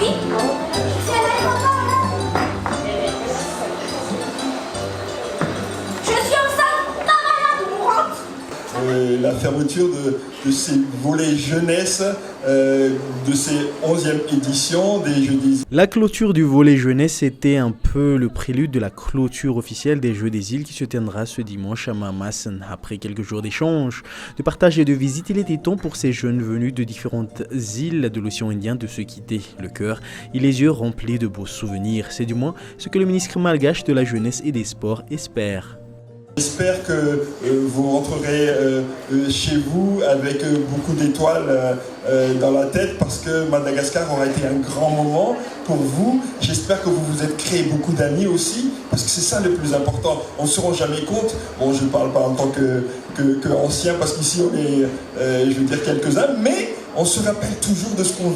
Oui, c'est la papa. Je suis enceinte, pas malade, mourante. La fermeture de ces volets jeunesse, de ces 11e éditions des Jeux des îles. La clôture du volet jeunesse était un peu le prélude de la clôture officielle des Jeux des îles qui se tiendra ce dimanche à Mamassen. Après quelques jours d'échanges, de partage et de visites, il était temps pour ces jeunes venus de différentes îles de l'océan Indien de se quitter, le cœur et les yeux remplis de beaux souvenirs. C'est du moins ce que le ministre malgache de la jeunesse et des sports espère. J'espère que vous rentrerez chez vous avec beaucoup d'étoiles dans la tête parce que Madagascar aura été un grand moment pour vous. J'espère que vous vous êtes créé beaucoup d'amis aussi parce que c'est ça le plus important. On ne se rend jamais compte, bon je ne parle pas en tant qu'ancien parce qu'ici on est, je veux dire quelques-uns, mais on se rappelle toujours de ce qu'on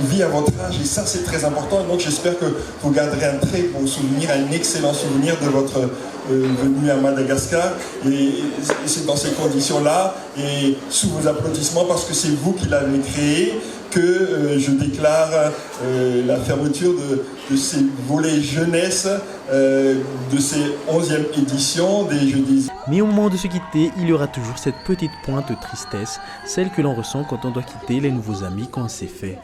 vit à votre âge et ça c'est très important. Donc j'espère que vous garderez un très bon souvenir, un excellent souvenir de votre venue à Madagascar et c'est dans ces conditions-là et sous vos applaudissements parce que c'est vous qui l'avez créé que je déclare la fermeture de ces volets jeunesse de ces 11e éditions des Jeux des îles. Mais au moment de se quitter, il y aura toujours cette petite pointe de tristesse, celle que l'on ressent quand on doit quitter les nouveaux amis quand c'est fait.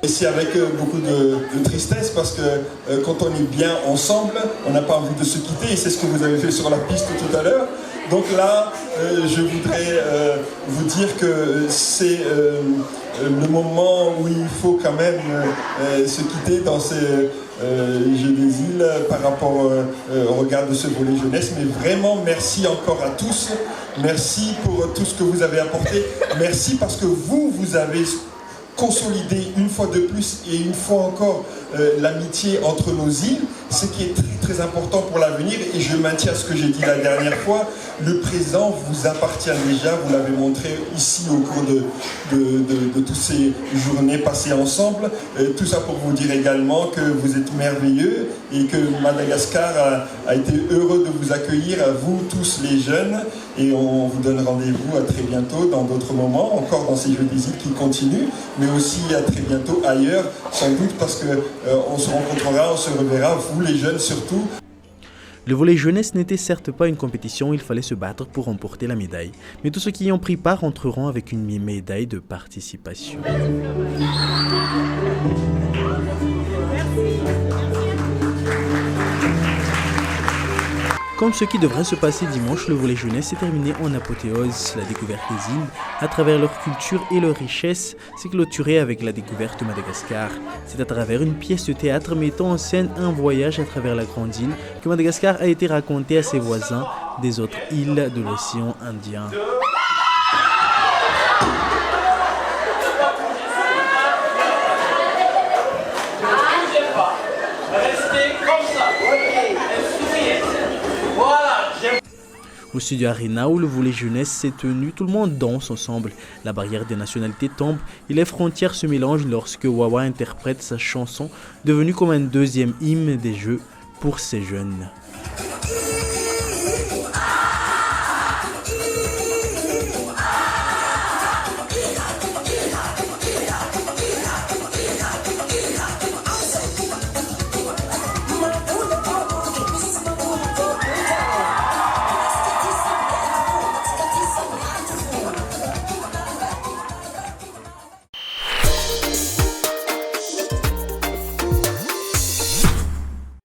Et c'est avec beaucoup de tristesse parce que quand on est bien ensemble, on n'a pas envie de se quitter et c'est ce que vous avez fait sur la piste tout à l'heure. Donc là, je voudrais vous dire que c'est le moment où il faut quand même se quitter dans ces Jeux des îles par rapport au regard de ce volet jeunesse. Mais vraiment, merci encore à tous. Merci pour tout ce que vous avez apporté. Merci parce que vous avez consolider une fois de plus et une fois encore l'amitié entre nos îles, ce qui est très très important pour l'avenir et je maintiens ce que j'ai dit la dernière fois, le présent vous appartient déjà, vous l'avez montré ici au cours de toutes ces journées passées ensemble, tout ça pour vous dire également que vous êtes merveilleux et que Madagascar a été heureux de vous accueillir, à vous tous les jeunes et on vous donne rendez-vous à très bientôt dans d'autres moments, encore dans ces Jeux des îles qui continuent, mais aussi à très bientôt ailleurs, sans doute parce que on se rencontrera, on se reverra, vous les jeunes surtout. Le volley jeunesse n'était certes pas une compétition où il fallait se battre pour remporter la médaille, mais tous ceux qui y ont pris part entreront avec une médaille de participation. Comme ce qui devrait se passer dimanche, le volley jeunesse s'est terminé en apothéose. La découverte des îles, à travers leur culture et leur richesse, s'est clôturée avec la découverte de Madagascar. C'est à travers une pièce de théâtre mettant en scène un voyage à travers la grande île que Madagascar a été raconté à ses voisins des autres îles de l'océan Indien. Au studio Arena où le volley jeunesse s'est tenu, tout le monde danse ensemble. La barrière des nationalités tombe et les frontières se mélangent lorsque Wawa interprète sa chanson, devenue comme un deuxième hymne des Jeux pour ces jeunes.